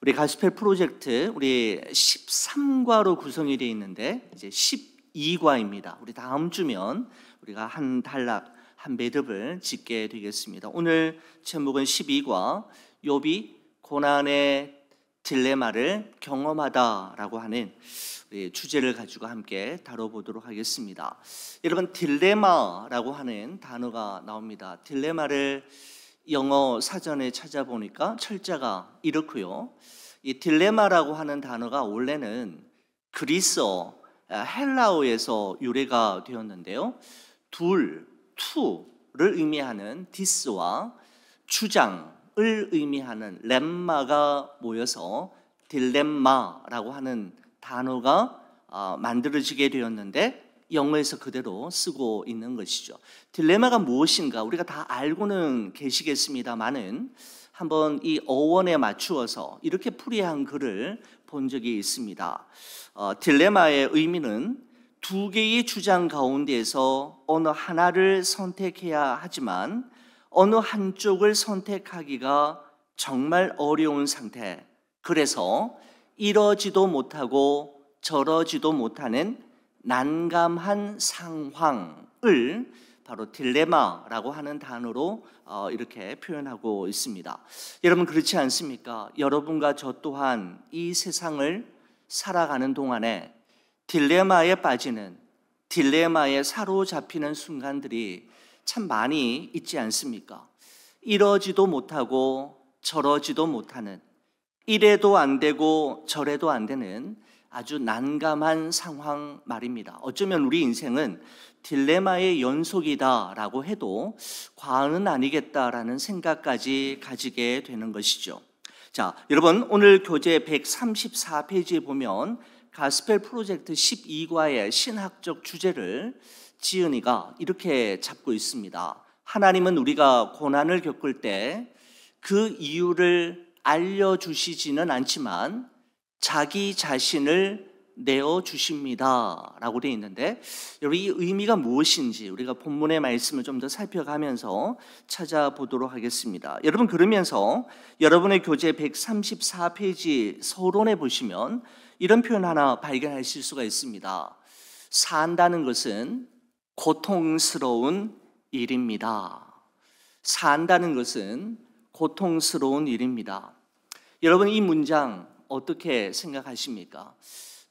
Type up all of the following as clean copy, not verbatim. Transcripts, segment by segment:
우리 가스펠 프로젝트 우리 13과로 구성이 되어 있는데 이제 12과입니다. 우리 다음 주면 우리가 한 단락 한 매듭을 짓게 되겠습니다. 오늘 제목은 12과 욥이 고난의 딜레마를 경험하다라고 하는 주제를 가지고 함께 다뤄보도록 하겠습니다. 여러분, 딜레마라고 하는 단어가 나옵니다. 딜레마를 영어 사전에 찾아보니까 철자가 이렇고요. 이 딜레마라고 하는 단어가 원래는 그리스어 헬라어에서 유래가 되었는데요. 투를 의미하는 디스와 주장을 의미하는 렘마가 모여서 딜레마라고 하는 단어가 만들어지게 되었는데 영어에서 그대로 쓰고 있는 것이죠. 딜레마가 무엇인가 우리가 다 알고는 계시겠습니다만은 한번 이 어원에 맞추어서 이렇게 풀이한 글을 본 적이 있습니다. 딜레마의 의미는 두 개의 주장 가운데에서 어느 하나를 선택해야 하지만 어느 한쪽을 선택하기가 정말 어려운 상태, 그래서 이러지도 못하고 저러지도 못하는 난감한 상황을 바로 딜레마라고 하는 단어로 이렇게 표현하고 있습니다. 여러분, 그렇지 않습니까? 여러분과 저 또한 이 세상을 살아가는 동안에 딜레마에 빠지는, 딜레마에 사로잡히는 순간들이 참 많이 있지 않습니까? 이러지도 못하고 저러지도 못하는, 이래도 안 되고 저래도 안 되는 아주 난감한 상황 말입니다. 어쩌면 우리 인생은 딜레마의 연속이다라고 해도 과언은 아니겠다라는 생각까지 가지게 되는 것이죠. 자, 여러분, 오늘 교재 134페이지에 보면 가스펠 프로젝트 12과의 신학적 주제를 지은이가 이렇게 잡고 있습니다. 하나님은 우리가 고난을 겪을 때 그 이유를 알려주시지는 않지만 자기 자신을 내어주십니다 라고 되어 있는데, 여러분, 이 의미가 무엇인지 우리가 본문의 말씀을 좀 더 살펴가면서 찾아보도록 하겠습니다. 여러분, 그러면서 여러분의 교재 134페이지 서론에 보시면 이런 표현 하나 발견하실 수가 있습니다. 산다는 것은 고통스러운 일입니다. 산다는 것은 고통스러운 일입니다. 여러분, 이 문장 어떻게 생각하십니까?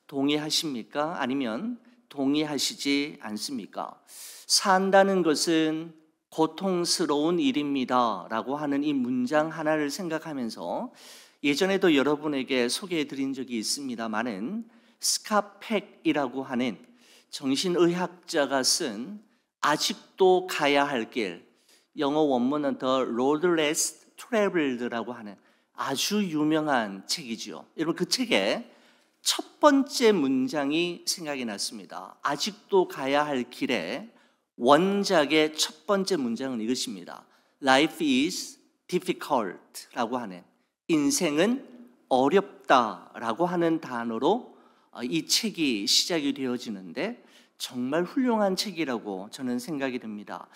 동의하십니까? 아니면 동의하시지 않습니까? 산다는 것은 고통스러운 일입니다 라고 하는 이 문장 하나를 생각하면서 예전에도 여러분에게 소개해 드린 적이 있습니다만은 스카펙이라고 하는 정신의학자가 쓴 아직도 가야 할 길, 영어 원문은 The Road Less Traveled라고 하는 아주 유명한 책이죠. 여러분, 그 책의 첫 번째 문장이 생각이 났습니다. 아직도 가야 할 길에 원작의 첫 번째 문장은 이것입니다. Life is difficult 라고 하는, 인생은 어렵다라고 하는 단어로 이 책이 시작이 되어지는데 정말 훌륭한 책이라고 저는 생각이 듭니다.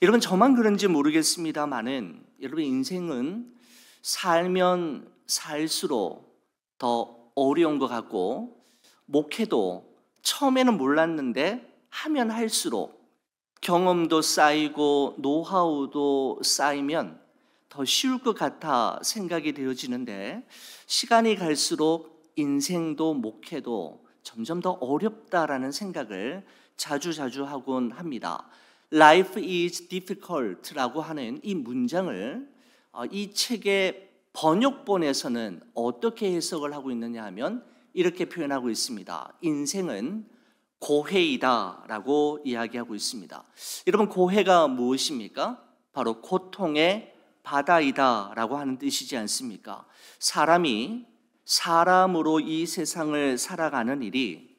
여러분, 저만 그런지 모르겠습니다만은 여러분, 인생은 살면 살수록 더 어려운 것 같고, 목회도 처음에는 몰랐는데 하면 할수록 경험도 쌓이고 노하우도 쌓이면 더 쉬울 것 같아 생각이 되어지는데, 시간이 갈수록 인생도 목회도 점점 더 어렵다라는 생각을 자주 하곤 합니다. Life is difficult 라고 하는 이 문장을 이 책의 번역본에서는 어떻게 해석을 하고 있느냐 하면 이렇게 표현하고 있습니다. 인생은 고해이다 라고 이야기하고 있습니다. 여러분, 고해가 무엇입니까? 바로 고통의 바다이다 라고 하는 뜻이지 않습니까? 사람이 사람으로 이 세상을 살아가는 일이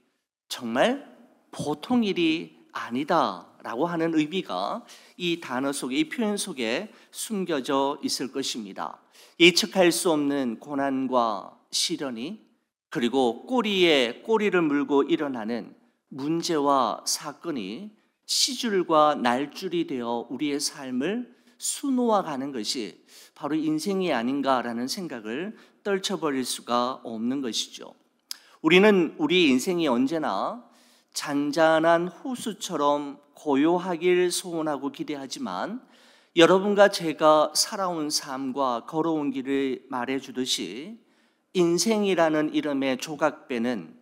정말 보통 일이 아니다 라고 하는 의미가 이 단어 속에, 이 표현 속에 숨겨져 있을 것입니다. 예측할 수 없는 고난과 시련이, 그리고 꼬리에 꼬리를 물고 일어나는 문제와 사건이 시줄과 날줄이 되어 우리의 삶을 수놓아가는 것이 바로 인생이 아닌가라는 생각을 떨쳐버릴 수가 없는 것이죠. 우리는 우리 인생이 언제나 잔잔한 호수처럼 고요하길 소원하고 기대하지만 여러분과 제가 살아온 삶과 걸어온 길을 말해주듯이 인생이라는 이름의 조각배는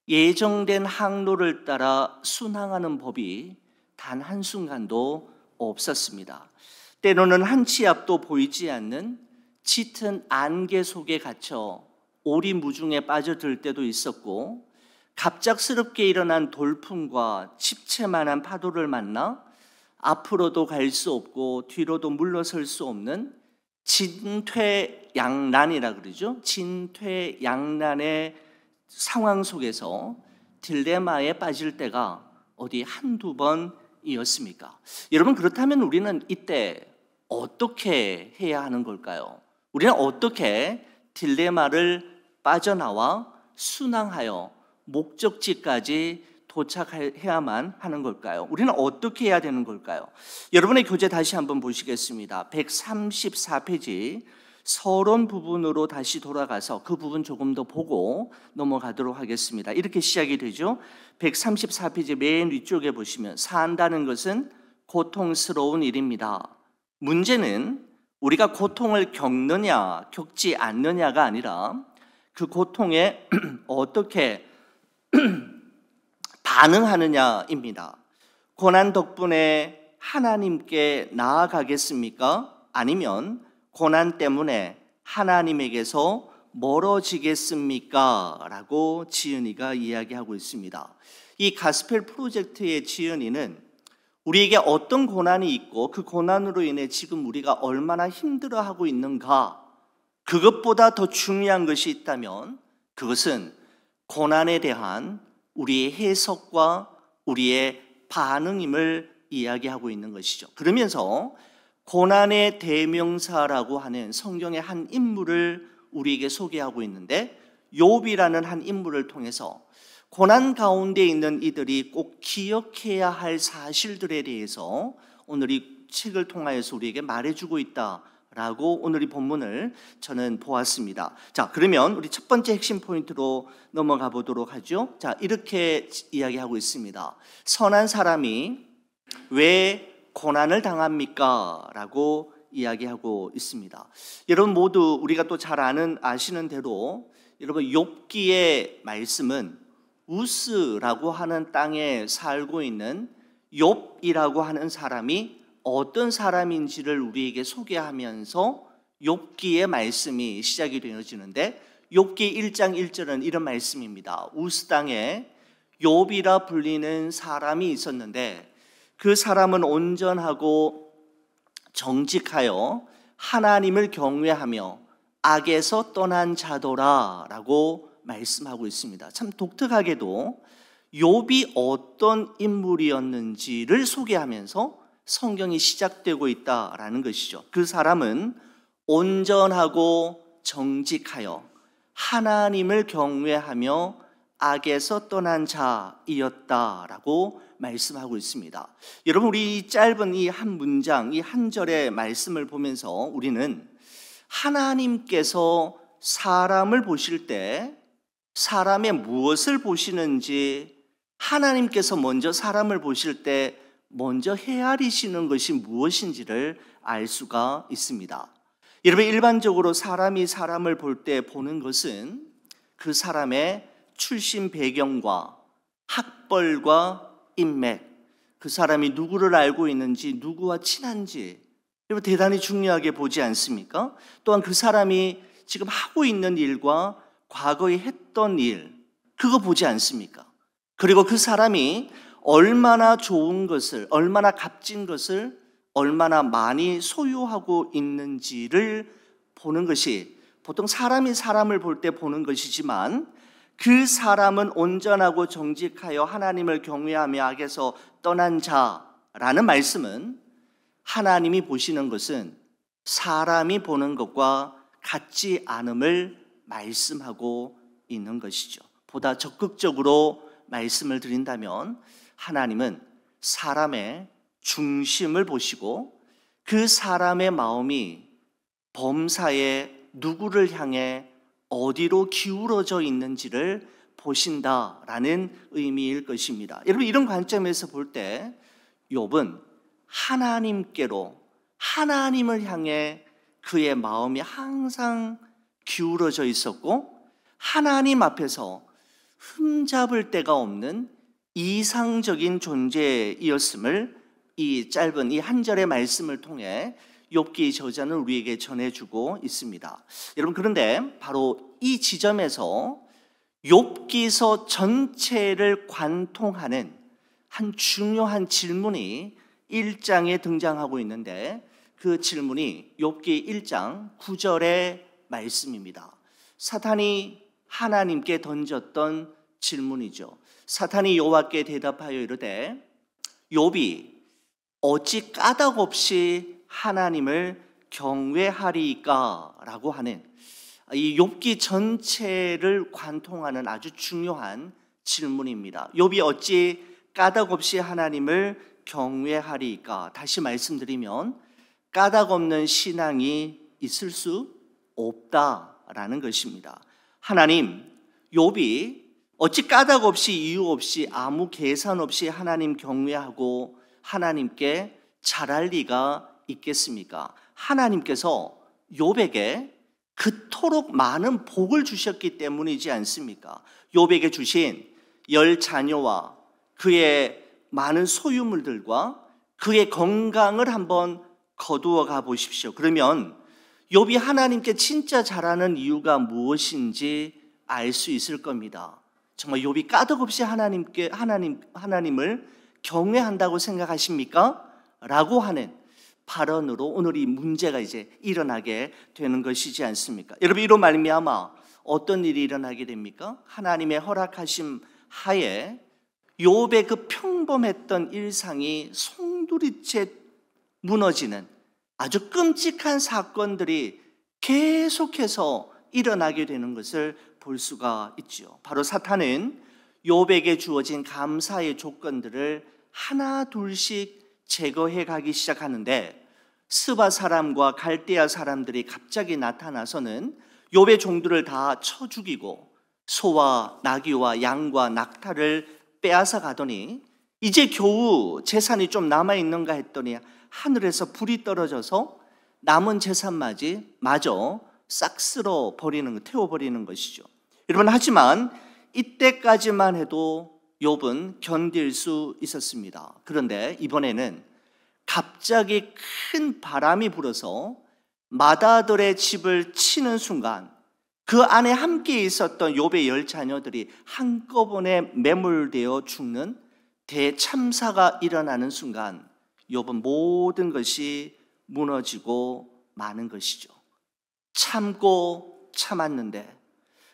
예정된 항로를 따라 순항하는 법이 단 한순간도 없었습니다. 때로는 한 치 앞도 보이지 않는 짙은 안개 속에 갇혀 오리무중에 빠져들 때도 있었고, 갑작스럽게 일어난 돌풍과 집채만한 파도를 만나 앞으로도 갈 수 없고 뒤로도 물러설 수 없는 진퇴양난이라 그러죠. 진퇴양난의 상황 속에서 딜레마에 빠질 때가 어디 한두 번이었습니까? 여러분, 그렇다면 우리는 이때 어떻게 해야 하는 걸까요? 우리는 어떻게 딜레마를 빠져나와 순항하여 목적지까지 도착해야만 하는 걸까요? 우리는 어떻게 해야 되는 걸까요? 여러분의 교재 다시 한번 보시겠습니다. 134페이지 서론 부분으로 다시 돌아가서 그 부분 조금 더 보고 넘어가도록 하겠습니다. 이렇게 시작이 되죠. 134페이지 맨 위쪽에 보시면 산다는 것은 고통스러운 일입니다. 문제는 우리가 고통을 겪느냐 겪지 않느냐가 아니라 그 고통에 어떻게 반응하느냐입니다. 고난 덕분에 하나님께 나아가겠습니까? 아니면 고난 때문에 하나님에게서 멀어지겠습니까? 라고 지은이가 이야기하고 있습니다. 이 가스펠 프로젝트의 지은이는 우리에게 어떤 고난이 있고 그 고난으로 인해 지금 우리가 얼마나 힘들어하고 있는가, 그것보다 더 중요한 것이 있다면 그것은 고난에 대한 우리의 해석과 우리의 반응임을 이야기하고 있는 것이죠. 그러면서 고난의 대명사라고 하는 성경의 한 인물을 우리에게 소개하고 있는데, 욥이라는 한 인물을 통해서 고난 가운데 있는 이들이 꼭 기억해야 할 사실들에 대해서 오늘 이 책을 통하여서 우리에게 말해주고 있다라고 오늘 이 본문을 저는 보았습니다. 자, 그러면 우리 첫 번째 핵심 포인트로 넘어가 보도록 하죠. 자, 이렇게 이야기하고 있습니다. 선한 사람이 왜 고난을 당합니까? 라고 이야기하고 있습니다. 여러분 모두 우리가 또 잘 아시는 대로 여러분 욥기의 말씀은 우스라고 하는 땅에 살고 있는 욥이라고 하는 사람이 어떤 사람인지를 우리에게 소개하면서 욥기의 말씀이 시작이 되어지는데, 욥기 1장 1절은 이런 말씀입니다. 우스 땅에 욥이라 불리는 사람이 있었는데 그 사람은 온전하고 정직하여 하나님을 경외하며 악에서 떠난 자더라 라고 말씀하고 있습니다. 참 독특하게도 욥이 어떤 인물이었는지를 소개하면서 성경이 시작되고 있다라는 것이죠. 그 사람은 온전하고 정직하여 하나님을 경외하며 악에서 떠난 자이었다라고 말씀하고 있습니다. 여러분, 우리 이 짧은 이 한 문장, 이 한 절의 말씀을 보면서 우리는 하나님께서 사람을 보실 때 사람의 무엇을 보시는지, 하나님께서 먼저 사람을 보실 때 먼저 헤아리시는 것이 무엇인지를 알 수가 있습니다. 여러분, 일반적으로 사람이 사람을 볼 때 보는 것은 그 사람의 출신 배경과 학벌과 인맥, 그 사람이 누구를 알고 있는지, 누구와 친한지, 여러분 대단히 중요하게 보지 않습니까? 또한 그 사람이 지금 하고 있는 일과 과거에 했던 일, 그거 보지 않습니까? 그리고 그 사람이 얼마나 좋은 것을, 얼마나 값진 것을 얼마나 많이 소유하고 있는지를 보는 것이 보통 사람이 사람을 볼 때 보는 것이지만, 그 사람은 온전하고 정직하여 하나님을 경외하며 악에서 떠난 자라는 말씀은 하나님이 보시는 것은 사람이 보는 것과 같지 않음을 말씀하고 있는 것이죠. 보다 적극적으로 말씀을 드린다면 하나님은 사람의 중심을 보시고 그 사람의 마음이 범사에 누구를 향해 어디로 기울어져 있는지를 보신다라는 의미일 것입니다. 여러분, 이런 관점에서 볼 때 욥은 하나님께로, 하나님을 향해 그의 마음이 항상 기울어져 있었고, 하나님 앞에서 흠잡을 데가 없는 이상적인 존재이었음을 이 짧은 이 한 절의 말씀을 통해 욥기 저자는 우리에게 전해주고 있습니다. 여러분, 그런데 바로 이 지점에서 욥기서 전체를 관통하는 한 중요한 질문이 1장에 등장하고 있는데, 그 질문이 욥기 1장 9절의 말씀입니다. 사탄이 하나님께 던졌던 질문이죠. 사탄이 여호와께 대답하여 이르되 욥이 어찌 까닭없이 하나님을 경외하리이까? 라고 하는 이 욥기 전체를 관통하는 아주 중요한 질문입니다. 욥이 어찌 까닭없이 하나님을 경외하리이까? 다시 말씀드리면 까닭 없는 신앙이 있을 수 없다라는 것입니다. 하나님, 욥이 어찌 까닭 없이 이유 없이 아무 계산 없이 하나님 경외하고 하나님께 잘할 리가 있겠습니까? 하나님께서 욥에게 그토록 많은 복을 주셨기 때문이지 않습니까? 욥에게 주신 10자녀와 그의 많은 소유물들과 그의 건강을 한번 거두어 가 보십시오. 그러면 욥이 하나님께 진짜 잘하는 이유가 무엇인지 알 수 있을 겁니다. 정말 욥이 까닭없이 하나님을 경외한다고 생각하십니까? 라고 하는 발언으로 오늘 이 문제가 이제 일어나게 되는 것이지 않습니까? 여러분, 이로 말미암아 어떤 일이 일어나게 됩니까? 하나님의 허락하심 하에 욥의 그 평범했던 일상이 송두리째 무너지는 아주 끔찍한 사건들이 계속해서 일어나게 되는 것을 볼 수가 있죠. 바로 사탄은 욥에게 주어진 감사의 조건들을 하나 둘씩 제거해 가기 시작하는데, 스바 사람과 갈대아 사람들이 갑자기 나타나서는 욥의 종들을 다 쳐 죽이고 소와 나귀와 양과 낙타를 빼앗아 가더니 이제 겨우 재산이 좀 남아있는가 했더니 하늘에서 불이 떨어져서 남은 재산마저 싹 쓸어 버리는, 태워버리는 것이죠. 여러분, 하지만 이때까지만 해도 욥은 견딜 수 있었습니다. 그런데 이번에는 갑자기 큰 바람이 불어서 마다들의 집을 치는 순간 그 안에 함께 있었던 욥의 10자녀들이 한꺼번에 매몰되어 죽는 대참사가 일어나는 순간 욥은 모든 것이 무너지고 마는 것이죠. 참고 참았는데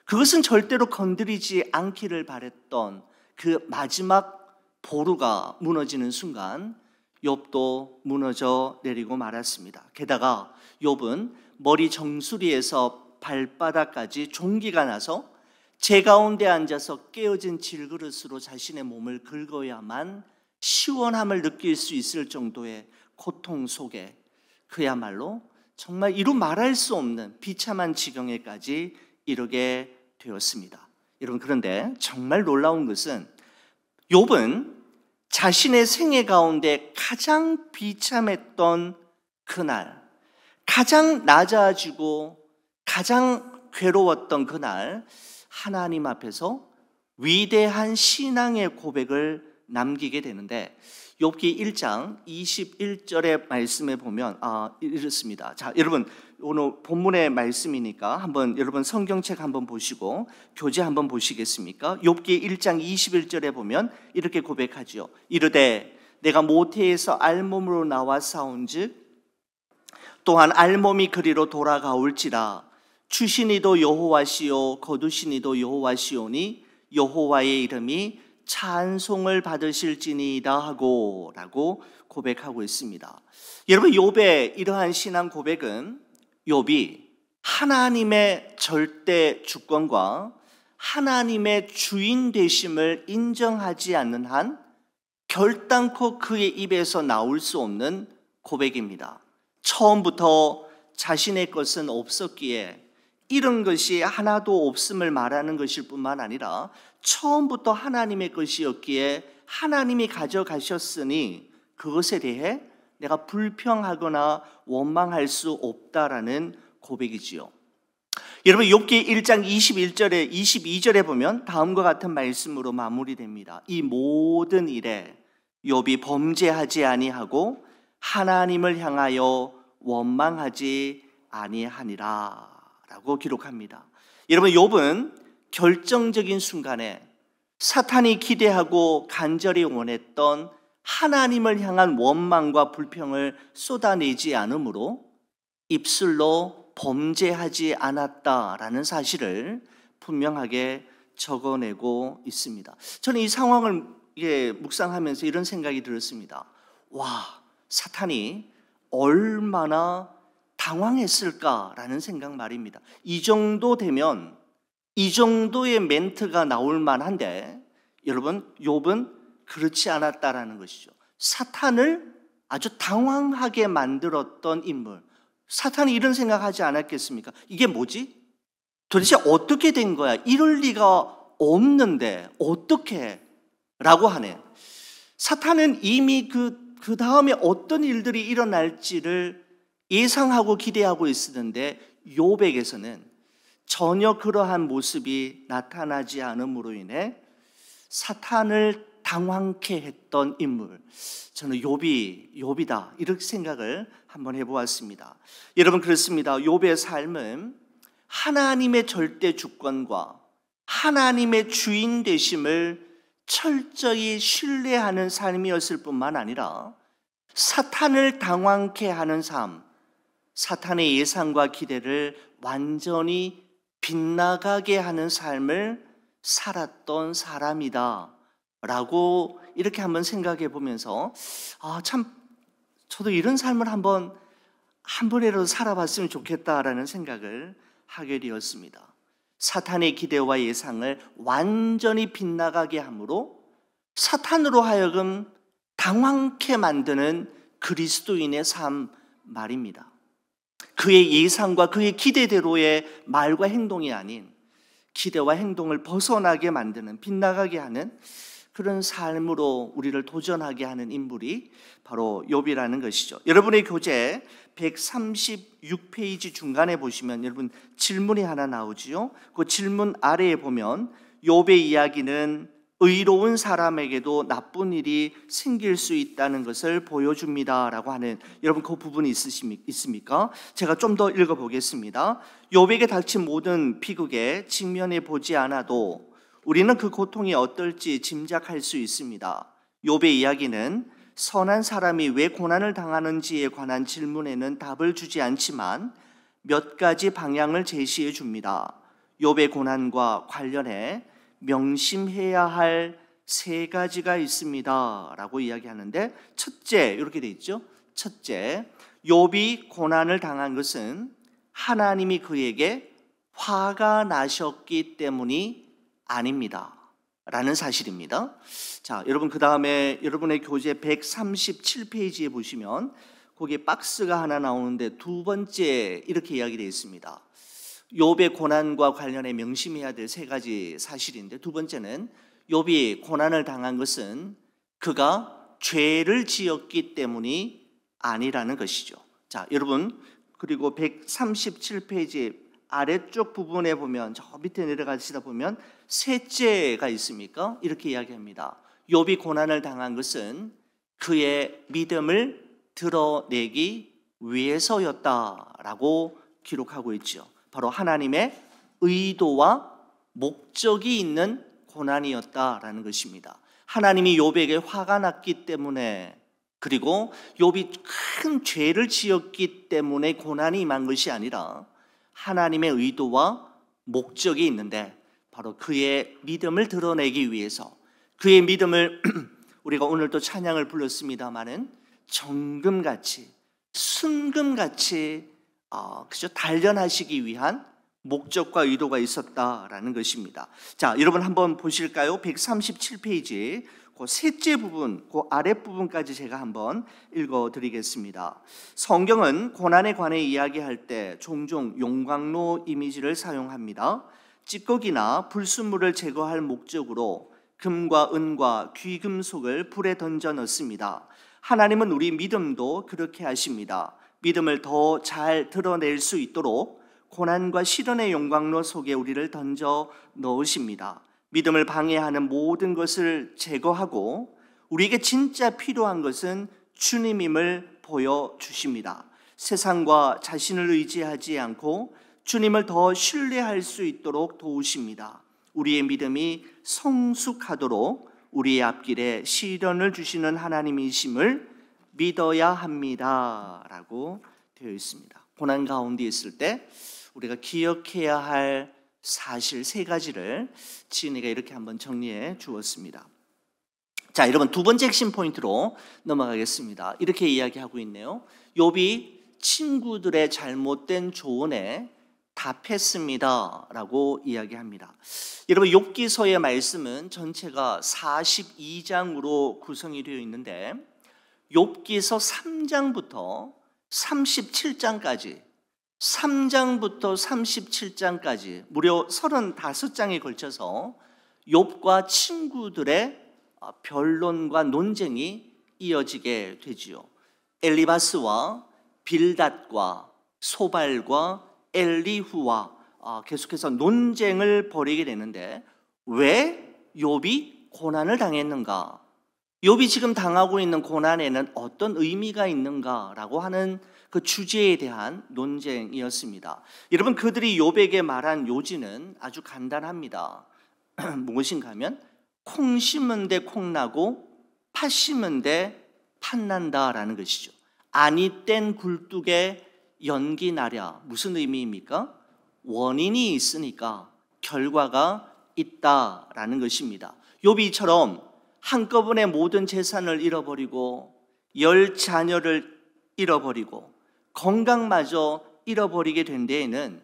그것은 절대로 건드리지 않기를 바랬던 그 마지막 보루가 무너지는 순간 욥도 무너져 내리고 말았습니다. 게다가 욥은 머리 정수리에서 발바닥까지 종기가 나서 제 가운데 앉아서 깨어진 질그릇으로 자신의 몸을 긁어야만 시원함을 느낄 수 있을 정도의 고통 속에 그야말로 정말 이루 말할 수 없는 비참한 지경에까지 이르게 되었습니다. 여러분, 그런데 정말 놀라운 것은 욥은 자신의 생애 가운데 가장 비참했던 그날, 가장 낮아지고 가장 괴로웠던 그날 하나님 앞에서 위대한 신앙의 고백을 남기게 되는데, 욥기 1장 21절의 말씀에 보면 이렇습니다. 자, 여러분, 오늘 본문의 말씀이니까 한번 여러분 성경책 한번 보시고 교재 한번 보시겠습니까? 욥기 1장 21절에 보면 이렇게 고백하지요. 이르되 내가 모태에서 알몸으로 나와 싸운즉 또한 알몸이 그리로 돌아가올지라 주시니도 여호와시요 거두시니도 여호와시오니 여호와의 이름이 찬송을 받으실지니이다 하고 라고 고백하고 있습니다. 여러분, 욥의 이러한 신앙 고백은 욥이 하나님의 절대 주권과 하나님의 주인 되심을 인정하지 않는 한 결단코 그의 입에서 나올 수 없는 고백입니다. 처음부터 자신의 것은 없었기에 이런 것이 하나도 없음을 말하는 것일 뿐만 아니라 처음부터 하나님의 것이었기에 하나님이 가져가셨으니 그것에 대해 내가 불평하거나 원망할 수 없다라는 고백이지요. 여러분 욥기 1장 21절에 22절에 보면 다음과 같은 말씀으로 마무리됩니다. 이 모든 일에 욥이 범죄하지 아니하고 하나님을 향하여 원망하지 아니하니라 라고 기록합니다. 여러분 욥은 결정적인 순간에 사탄이 기대하고 간절히 원했던 하나님을 향한 원망과 불평을 쏟아내지 않으므로 입술로 범죄하지 않았다라는 사실을 분명하게 적어내고 있습니다. 저는 이 상황을 묵상하면서 이런 생각이 들었습니다. 와, 사탄이 얼마나 당황했을까라는 생각 말입니다. 이 정도 되면 이 정도의 멘트가 나올 만한데 여러분 욥은 그렇지 않았다라는 것이죠. 사탄을 아주 당황하게 만들었던 인물. 사탄이 이런 생각하지 않았겠습니까? 이게 뭐지? 도대체 어떻게 된 거야? 이럴 리가 없는데 어떻게? 라고 하네. 사탄은 이미 그 다음에 어떤 일들이 일어날지를 예상하고 기대하고 있었는데 욥에게서는 전혀 그러한 모습이 나타나지 않음으로 인해 사탄을 당황케 했던 인물, 저는 욥이다 이렇게 생각을 한번 해보았습니다. 여러분 그렇습니다. 욥의 삶은 하나님의 절대 주권과 하나님의 주인 되심을 철저히 신뢰하는 삶이었을 뿐만 아니라 사탄을 당황케 하는 삶, 사탄의 예상과 기대를 완전히 빗나가게 하는 삶을 살았던 사람이다 라고 이렇게 한번 생각해 보면서 참 저도 이런 삶을 한 번이라도 살아봤으면 좋겠다라는 생각을 하게 되었습니다. 사탄의 기대와 예상을 완전히 빗나가게 함으로 사탄으로 하여금 당황케 만드는 그리스도인의 삶 말입니다. 그의 예상과 그의 기대대로의 말과 행동이 아닌 기대와 행동을 벗어나게 만드는, 빗나가게 하는 그런 삶으로 우리를 도전하게 하는 인물이 바로 욥이라는 것이죠. 여러분의 교재 136페이지 중간에 보시면 여러분 질문이 하나 나오지요. 그 질문 아래에 보면 욥의 이야기는 의로운 사람에게도 나쁜 일이 생길 수 있다는 것을 보여줍니다라고 하는, 여러분 그 부분이 있습니까? 제가 좀 더 읽어보겠습니다. 욥에게 닥친 모든 비극에 직면해 보지 않아도 우리는 그 고통이 어떨지 짐작할 수 있습니다. 욥의 이야기는 선한 사람이 왜 고난을 당하는지에 관한 질문에는 답을 주지 않지만 몇 가지 방향을 제시해 줍니다. 욥의 고난과 관련해 명심해야 할 세 가지가 있습니다 라고 이야기하는데, 첫째, 이렇게 돼 있죠. 첫째, 욥이 고난을 당한 것은 하나님이 그에게 화가 나셨기 때문이 아닙니다 라는 사실입니다. 자, 여러분 그 다음에 여러분의 교재 137페이지에 보시면 거기에 박스가 하나 나오는데 두 번째 이렇게 이야기되어 있습니다. 욥의 고난과 관련해 명심해야 될 세 가지 사실인데, 두 번째는 욥이 고난을 당한 것은 그가 죄를 지었기 때문이 아니라는 것이죠. 자, 여러분 그리고 137페이지 아래쪽 부분에 보면 저 밑에 내려가시다 보면 셋째가 있습니까? 이렇게 이야기합니다. 욥이 고난을 당한 것은 그의 믿음을 드러내기 위해서였다라고 기록하고 있죠. 바로 하나님의 의도와 목적이 있는 고난이었다라는 것입니다. 하나님이 욥에게 화가 났기 때문에, 그리고 욥이 큰 죄를 지었기 때문에 고난이 임한 것이 아니라 하나님의 의도와 목적이 있는데 바로 그의 믿음을 드러내기 위해서, 그의 믿음을 우리가 오늘도 찬양을 불렀습니다마는 정금같이 순금같이 그저 단련하시기 위한 목적과 의도가 있었다라는 것입니다. 자, 여러분 한번 보실까요? 137페이지 그 셋째 부분, 그 아랫부분까지 제가 한번 읽어드리겠습니다. 성경은 고난에 관해 이야기할 때 종종 용광로 이미지를 사용합니다. 찌꺼기나 불순물을 제거할 목적으로 금과 은과 귀금속을 불에 던져 넣습니다. 하나님은 우리 믿음도 그렇게 하십니다. 믿음을 더 잘 드러낼 수 있도록 고난과 시련의 용광로 속에 우리를 던져 넣으십니다. 믿음을 방해하는 모든 것을 제거하고 우리에게 진짜 필요한 것은 주님임을 보여주십니다. 세상과 자신을 의지하지 않고 주님을 더 신뢰할 수 있도록 도우십니다. 우리의 믿음이 성숙하도록 우리의 앞길에 시련을 주시는 하나님이심을 믿어야 합니다 라고 되어 있습니다. 고난 가운데 있을 때 우리가 기억해야 할 사실 세 가지를 지은이가 이렇게 한번 정리해 주었습니다. 자, 여러분 두 번째 핵심 포인트로 넘어가겠습니다. 이렇게 이야기하고 있네요. 욥이 친구들의 잘못된 조언에 답했습니다 라고 이야기합니다. 여러분 욥기서의 말씀은 전체가 42장으로 구성이 되어 있는데 욥기서 3장부터 37장까지 3장부터 37장까지 무려 35장에 걸쳐서 욥과 친구들의 변론과 논쟁이 이어지게 되지요. 엘리바스와 빌닷과 소발과 엘리후와 계속해서 논쟁을 벌이게 되는데 왜 욥이 고난을 당했는가? 욥이 지금 당하고 있는 고난에는 어떤 의미가 있는가라고 하는 그 주제에 대한 논쟁이었습니다. 여러분 그들이 욥에게 말한 요지는 아주 간단합니다. 무엇인가 하면 콩 심은 데 콩 나고 팥 심은 데 팥 난다라는 것이죠. 아니 뗀 굴뚝에 연기 나랴. 무슨 의미입니까? 원인이 있으니까 결과가 있다라는 것입니다. 욥이처럼 한꺼번에 모든 재산을 잃어버리고 10자녀를 잃어버리고 건강마저 잃어버리게 된 데에는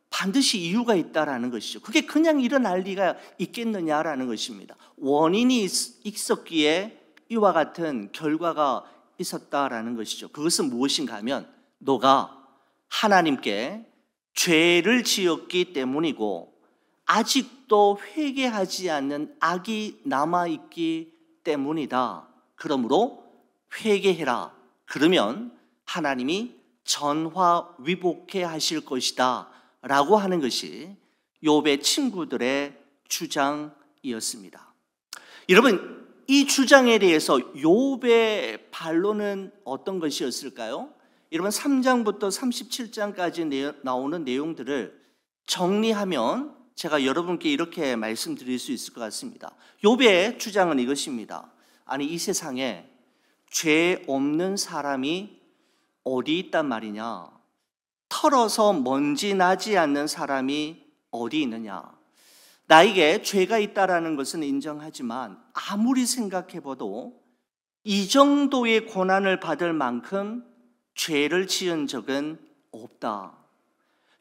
반드시 이유가 있다라는 것이죠. 그게 그냥 일어날 리가 있겠느냐라는 것입니다. 원인이 있었기에 이와 같은 결과가 있었다라는 것이죠. 그것은 무엇인가 하면 너가 하나님께 죄를 지었기 때문이고 아직도 회개하지 않는 악이 남아있기 때문이다. 그러므로 회개해라. 그러면 하나님이 전화위복해 하실 것이다 라고 하는 것이 욥의 친구들의 주장이었습니다. 여러분 이 주장에 대해서 욥의 반론은 어떤 것이었을까요? 여러분 3장부터 37장까지 나오는 내용들을 정리하면 제가 여러분께 이렇게 말씀드릴 수 있을 것 같습니다. 욥의 주장은 이것입니다. 아니 이 세상에 죄 없는 사람이 어디 있단 말이냐? 털어서 먼지 나지 않는 사람이 어디 있느냐? 나에게 죄가 있다라는 것은 인정하지만 아무리 생각해봐도 이 정도의 고난을 받을 만큼 죄를 지은 적은 없다.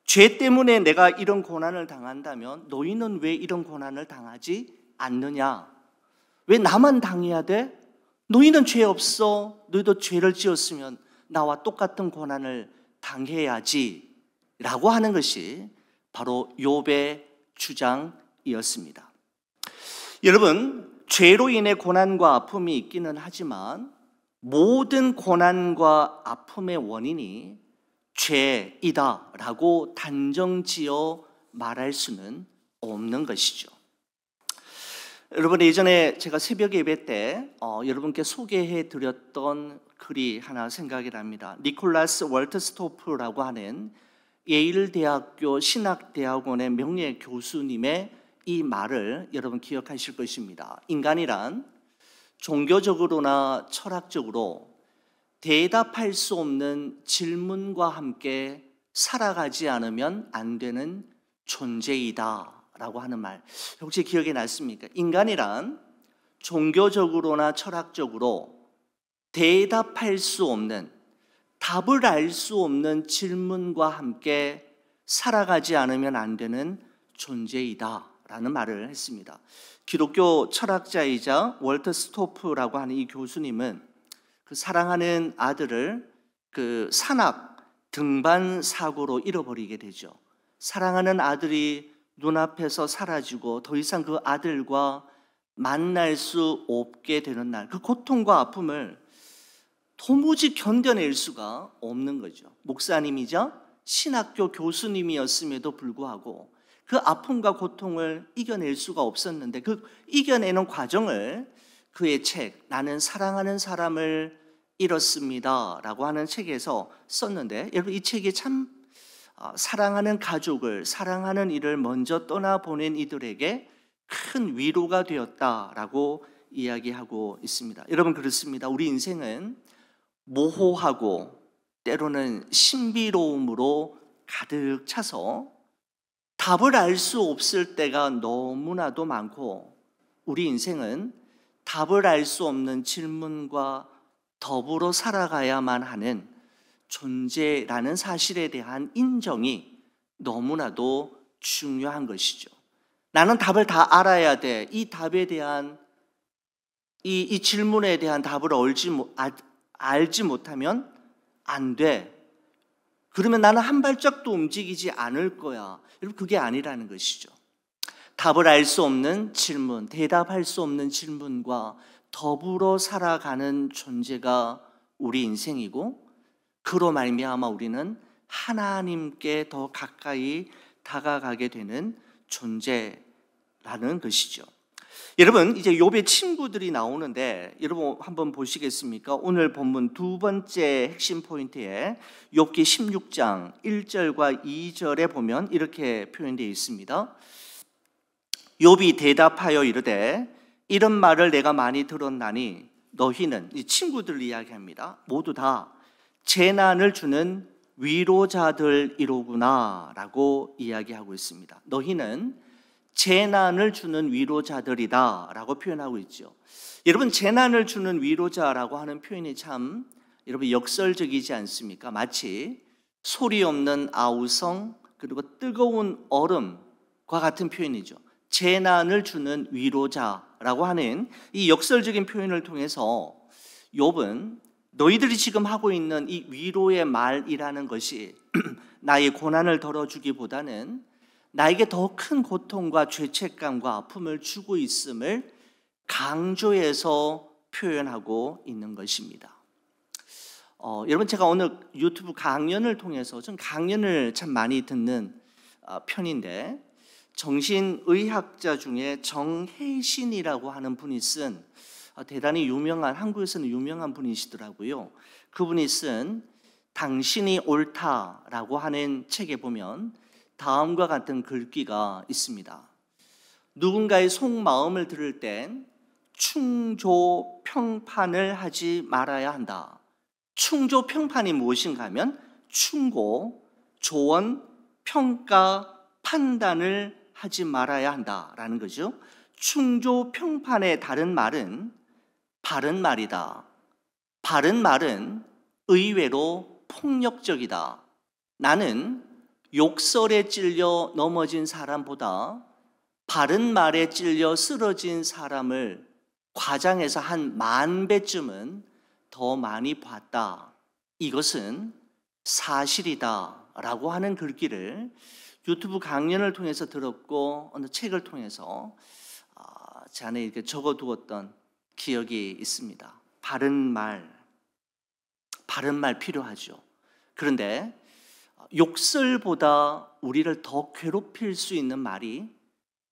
죄 때문에 내가 이런 고난을 당한다면 너희는 왜 이런 고난을 당하지 않느냐? 왜 나만 당해야 돼? 너희는 죄 없어. 너희도 죄를 지었으면 나와 똑같은 고난을 당해야지 라고 하는 것이 바로 욥의 주장이었습니다. 여러분 죄로 인해 고난과 아픔이 있기는 하지만 모든 고난과 아픔의 원인이 죄이다 라고 단정지어 말할 수는 없는 것이죠. 여러분 예전에 제가 새벽 예배 때 여러분께 소개해 드렸던 글이 하나 생각이 납니다. 니콜라스 월트스토프라고 하는 예일대학교 신학대학원의 명예 교수님의 이 말을 여러분 기억하실 것입니다. 인간이란 종교적으로나 철학적으로 대답할 수 없는 질문과 함께 살아가지 않으면 안 되는 존재이다 라고 하는 말 혹시 기억이 났습니까? 인간이란 종교적으로나 철학적으로 대답할 수 없는 답을 알 수 없는 질문과 함께 살아가지 않으면 안 되는 존재이다 라는 말을 했습니다. 기독교 철학자이자 월터 스토프라고 하는 이 교수님은 그 사랑하는 아들을 그 산악 등반 사고로 잃어버리게 되죠. 사랑하는 아들이 눈앞에서 사라지고 더 이상 그 아들과 만날 수 없게 되는 날, 그 고통과 아픔을 도무지 견뎌낼 수가 없는 거죠. 목사님이자 신학교 교수님이었음에도 불구하고 그 아픔과 고통을 이겨낼 수가 없었는데 그 이겨내는 과정을 그의 책 나는 사랑하는 사람을 잃었습니다 라고 하는 책에서 썼는데, 여러분 이 책이 참 사랑하는 가족을, 사랑하는 이를 먼저 떠나보낸 이들에게 큰 위로가 되었다라고 이야기하고 있습니다. 여러분 그렇습니다. 우리 인생은 모호하고 때로는 신비로움으로 가득 차서 답을 알 수 없을 때가 너무나도 많고, 우리 인생은 답을 알 수 없는 질문과 더불어 살아가야만 하는 존재라는 사실에 대한 인정이 너무나도 중요한 것이죠. 나는 답을 다 알아야 돼. 이 답에 대한 이 질문에 대한 답을 알지 못하면 안 돼. 그러면 나는 한 발짝도 움직이지 않을 거야. 여러분 그게 아니라는 것이죠. 답을 알 수 없는 질문, 대답할 수 없는 질문과 더불어 살아가는 존재가 우리 인생이고, 그로 말미암아 우리는 하나님께 더 가까이 다가가게 되는 존재라는 것이죠. 여러분 이제 욥의 친구들이 나오는데 여러분 한번 보시겠습니까? 오늘 본문 두 번째 핵심 포인트에 욥기 16장 1절과 2절에 보면 이렇게 표현되어 있습니다. 욥이 대답하여 이르되 이런 말을 내가 많이 들었나니 너희는, 이 친구들 이야기합니다, 모두 다 재난을 주는 위로자들이로구나 라고 이야기하고 있습니다. 너희는 재난을 주는 위로자들이다 라고 표현하고 있죠. 여러분 재난을 주는 위로자라고 하는 표현이 참 여러분 역설적이지 않습니까? 마치 소리 없는 아우성 그리고 뜨거운 얼음과 같은 표현이죠. 재난을 주는 위로자라고 하는 이 역설적인 표현을 통해서 욥은 너희들이 지금 하고 있는 이 위로의 말이라는 것이 나의 고난을 덜어주기보다는 나에게 더 큰 고통과 죄책감과 아픔을 주고 있음을 강조해서 표현하고 있는 것입니다. 여러분 제가 오늘 유튜브 강연을 통해서 좀 강연을 참 많이 듣는 편인데, 정신의학자 중에 정혜신이라고 하는 분이 쓴 대단히 유명한, 한국에서는 유명한 분이시더라고요. 그분이 쓴 당신이 옳다라고 하는 책에 보면 다음과 같은 글귀가 있습니다. 누군가의 속마음을 들을 땐 충조평판을 하지 말아야 한다. 충조평판이 무엇인가 하면 충고, 조언, 평가, 판단을 하지 말아야 한다라는 거죠. 충조평판의 다른 말은 바른 말이다. 바른 말은 의외로 폭력적이다. 나는 욕설에 찔려 넘어진 사람보다 바른 말에 찔려 쓰러진 사람을 과장해서 한 10,000배쯤은 더 많이 봤다. 이것은 사실이다 라고 하는 글귀를 유튜브 강연을 통해서 들었고 어느 책을 통해서 제 안에 이렇게 적어두었던 기억이 있습니다. 바른 말 필요하죠. 그런데 욕설보다 우리를 더 괴롭힐 수 있는 말이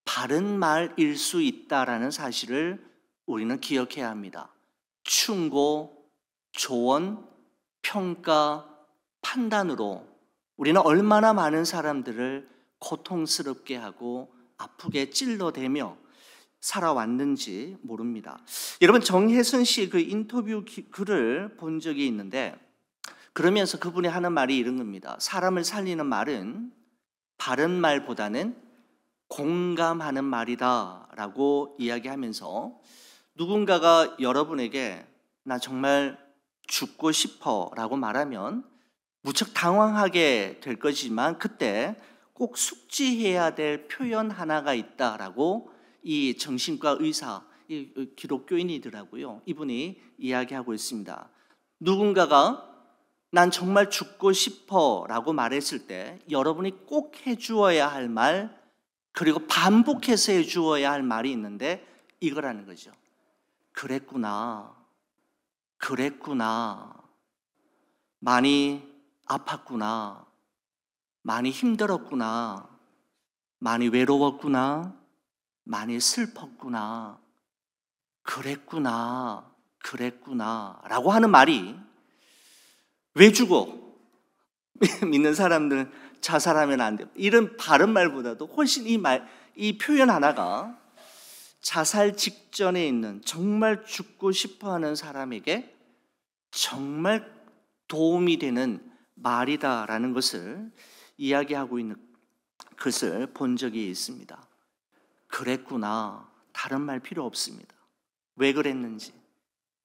바른 말일 수 있다라는 사실을 우리는 기억해야 합니다. 충고, 조언, 평가, 판단으로 우리는 얼마나 많은 사람들을 고통스럽게 하고 아프게 찔러대며 살아왔는지 모릅니다. 여러분 정혜선 씨 그 인터뷰 글을 본 적이 있는데, 그러면서 그분이 하는 말이 이런 겁니다. 사람을 살리는 말은 바른 말보다는 공감하는 말이다 라고 이야기하면서, 누군가가 여러분에게 나 정말 죽고 싶어 라고 말하면 무척 당황하게 될 거지만 그때 꼭 숙지해야 될 표현 하나가 있다라고 이 정신과 의사, 이 기독교인이더라고요. 이분이 이야기하고 있습니다. 누군가가 난 정말 죽고 싶어 라고 말했을 때 여러분이 꼭 해주어야 할 말, 그리고 반복해서 해주어야 할 말이 있는데 이거라는 거죠. 그랬구나. 그랬구나. 많이 아팠구나. 많이 힘들었구나. 많이 외로웠구나. 많이 슬펐구나. 그랬구나. 그랬구나. 라고 하는 말이 왜 죽어? 믿는 사람들은 자살하면 안 돼. 이런 바른 말보다도 훨씬 이 표현 하나가 자살 직전에 있는 정말 죽고 싶어 하는 사람에게 정말 도움이 되는 말이다라는 것을 이야기하고 있는 것을 본 적이 있습니다. 그랬구나. 다른 말 필요 없습니다. 왜 그랬는지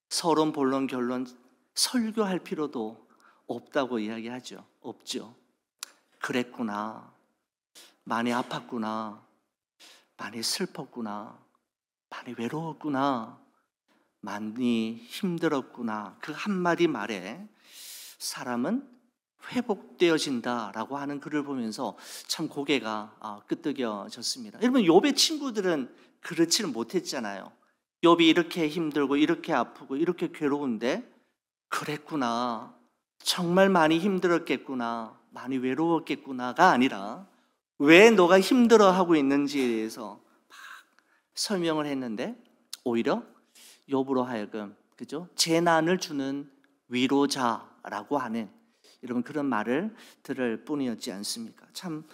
서론, 본론, 결론 설교할 필요도 없다고 이야기하죠. 없죠. 그랬구나. 많이 아팠구나. 많이 슬펐구나. 많이 외로웠구나. 많이 힘들었구나. 그 한마디 말에 사람은 회복되어진다라고 하는 글을 보면서 참 고개가 끄덕여졌습니다. 여러분, 욥의 친구들은 그렇지는 못했잖아요. 욥이 이렇게 힘들고 이렇게 아프고 이렇게 괴로운데 그랬구나. 정말 많이 힘들었겠구나. 많이 외로웠겠구나가 아니라 왜 너가 힘들어하고 있는지에 대해서 막 설명을 했는데 오히려 욥으로 하여금 그죠? 재난을 주는 위로자라고 하는 여러분 그런 말을 들을 뿐이었지 않습니까? 참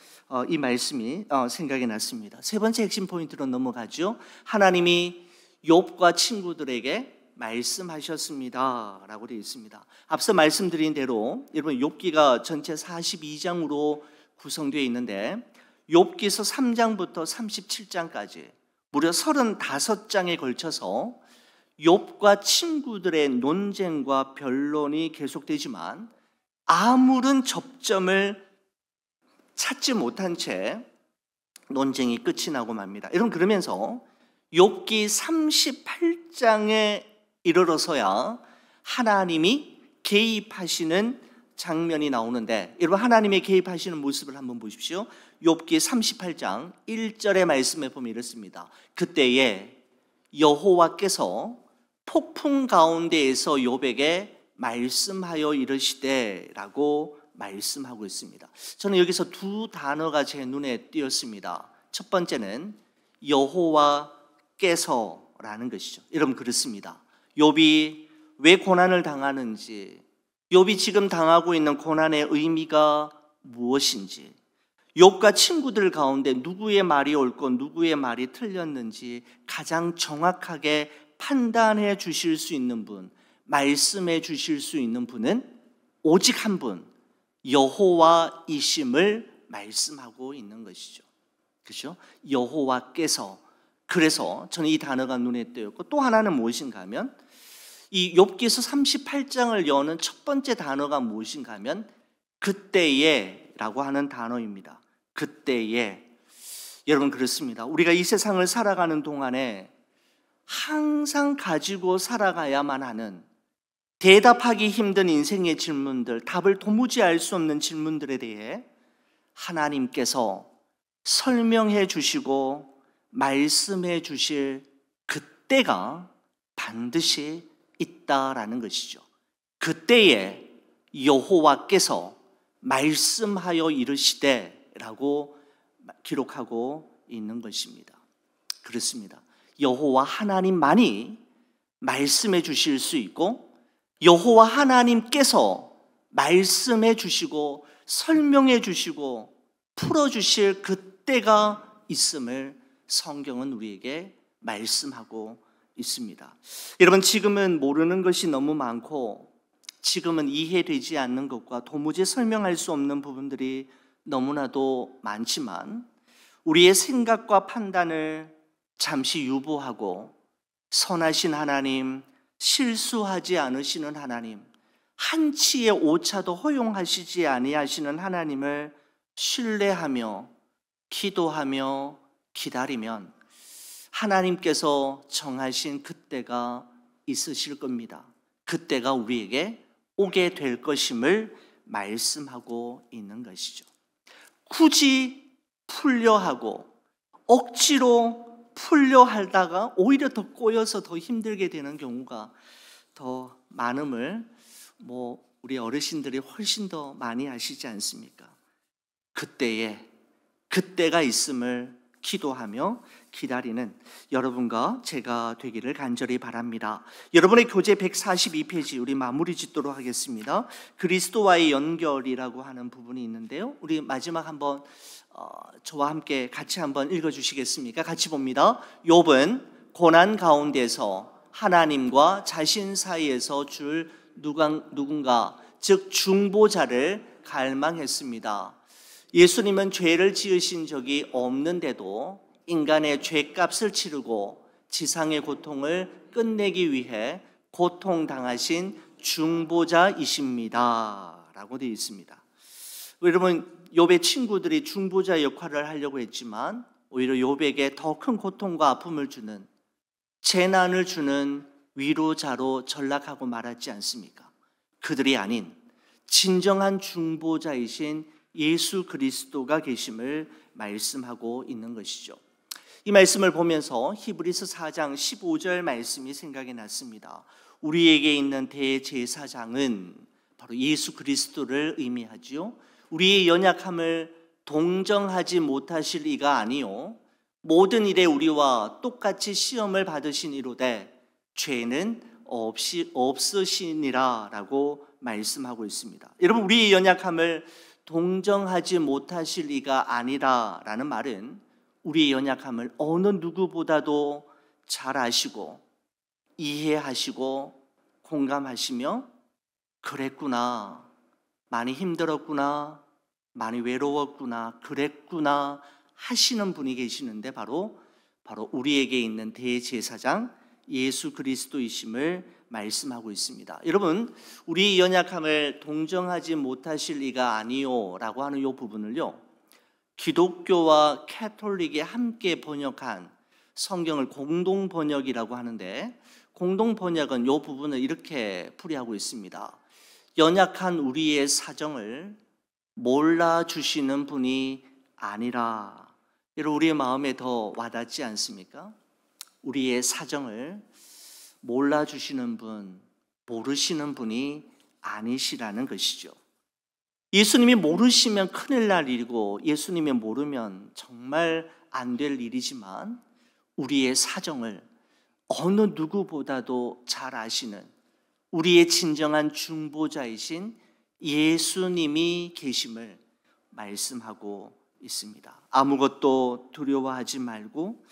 이 말씀이 생각이 났습니다. 세 번째 핵심 포인트로 넘어가죠. 하나님이 욥과 친구들에게 말씀하셨습니다 라고 되어 있습니다. 앞서 말씀드린 대로 여러분 욥기가 전체 42장으로 구성되어 있는데 욥기서 3장부터 37장까지 무려 35장에 걸쳐서 욥과 친구들의 논쟁과 변론이 계속되지만 아무런 접점을 찾지 못한 채 논쟁이 끝이 나고 맙니다. 여러분 그러면서 욥기 38장에 이르러서야 하나님이 개입하시는 장면이 나오는데 여러분 하나님의 개입하시는 모습을 한번 보십시오. 욥기 38장 1절의 말씀에 보면 이렇습니다. 그때에 여호와께서 폭풍 가운데에서 욥에게 말씀하여 이르시되 라고 말씀하고 있습니다. 저는 여기서 두 단어가 제 눈에 띄었습니다. 첫 번째는 여호와께서라는 것이죠. 여러분 그렇습니다. 욥이 왜 고난을 당하는지, 욥이 지금 당하고 있는 고난의 의미가 무엇인지, 욥과 친구들 가운데 누구의 말이 옳고 누구의 말이 틀렸는지 가장 정확하게 판단해 주실 수 있는 분, 말씀해 주실 수 있는 분은 오직 한 분, 여호와이심을 말씀하고 있는 것이죠. 그렇죠? 여호와께서. 그래서 저는 이 단어가 눈에 띄었고 또 하나는 무엇인가 하면 이 욥기서 38장을 여는 첫 번째 단어가 무엇인가 하면 그때에 라고 하는 단어입니다. 그때에. 여러분 그렇습니다. 우리가 이 세상을 살아가는 동안에 항상 가지고 살아가야만 하는 대답하기 힘든 인생의 질문들, 답을 도무지 알 수 없는 질문들에 대해 하나님께서 설명해 주시고 말씀해 주실 그때가 반드시 있다라는 것이죠. 그때에 여호와께서 말씀하여 이르시되 라고 기록하고 있는 것입니다. 그렇습니다. 여호와 하나님만이 말씀해 주실 수 있고 여호와 하나님께서 말씀해 주시고 설명해 주시고 풀어 주실 그때가 있음을 성경은 우리에게 말씀하고 있습니다. 여러분 지금은 모르는 것이 너무 많고 지금은 이해되지 않는 것과 도무지 설명할 수 없는 부분들이 너무나도 많지만 우리의 생각과 판단을 잠시 유보하고 선하신 하나님, 실수하지 않으시는 하나님, 한치의 오차도 허용하시지 아니하시는 하나님을 신뢰하며 기도하며 기다리면 하나님께서 정하신 그때가 있으실 겁니다. 그때가 우리에게 오게 될 것임을 말씀하고 있는 것이죠. 굳이 풀려 하고 억지로 풀려 하다가 오히려 더 꼬여서 더 힘들게 되는 경우가 더 많음을 우리 어르신들이 훨씬 더 많이 아시지 않습니까? 그때가 있음을 기도하며 기다리는 여러분과 제가 되기를 간절히 바랍니다. 여러분의 교재 142페이지 우리 마무리 짓도록 하겠습니다. 그리스도와의 연결이라고 하는 부분이 있는데요. 우리 마지막 한번 저와 함께 같이 한번 읽어주시겠습니까? 같이 봅니다. 욥은 고난 가운데서 하나님과 자신 사이에서 줄 누군가 즉 중보자를 갈망했습니다. 예수님은 죄를 지으신 적이 없는데도 인간의 죄값을 치르고 지상의 고통을 끝내기 위해 고통당하신 중보자이십니다 라고 되어 있습니다. 여러분, 욥의 친구들이 중보자 역할을 하려고 했지만 오히려 욥에게 더 큰 고통과 아픔을 주는, 재난을 주는 위로자로 전락하고 말았지 않습니까? 그들이 아닌 진정한 중보자이신 예수 그리스도가 계심을 말씀하고 있는 것이죠. 이 말씀을 보면서 히브리서 4장 15절 말씀이 생각이 났습니다. 우리에게 있는 대제사장은 바로 예수 그리스도를 의미하지요. 우리의 연약함을 동정하지 못하실 이가 아니요 모든 일에 우리와 똑같이 시험을 받으신 이로되 죄는 없으시니라 라고 말씀하고 있습니다. 여러분, 우리의 연약함을 동정하지 못하실 이가 아니라라는 말은 우리의 연약함을 어느 누구보다도 잘 아시고 이해하시고 공감하시며 그랬구나, 많이 힘들었구나, 많이 외로웠구나, 그랬구나 하시는 분이 계시는데 바로 우리에게 있는 대제사장 예수 그리스도이심을 말씀하고 있습니다. 여러분, 우리 연약함을 동정하지 못하실 리가 아니요 라고 하는 이 부분을요, 기독교와 캐톨릭이 함께 번역한 성경을 공동번역이라고 하는데, 공동번역은 이 부분을 이렇게 풀이하고 있습니다. 연약한 우리의 사정을 몰라주시는 분이 아니라. 여러분, 우리의 마음에 더 와닿지 않습니까? 우리의 사정을 몰라주시는 분, 모르시는 분이 아니시라는 것이죠. 예수님이 모르시면 큰일 날 일이고 예수님이 모르면 정말 안 될 일이지만 우리의 사정을 어느 누구보다도 잘 아시는 우리의 진정한 중보자이신 예수님이 계심을 말씀하고 있습니다. 아무것도 두려워하지 말고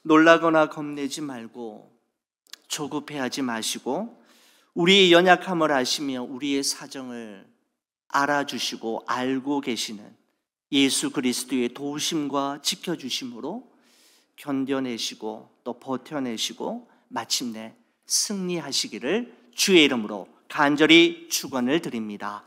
놀라거나 겁내지 말고 조급해하지 마시고 우리의 연약함을 아시며 우리의 사정을 알아주시고 알고 계시는 예수 그리스도의 도우심과 지켜주심으로 견뎌내시고 또 버텨내시고 마침내 승리하시기를 주의 이름으로 간절히 축원을 드립니다.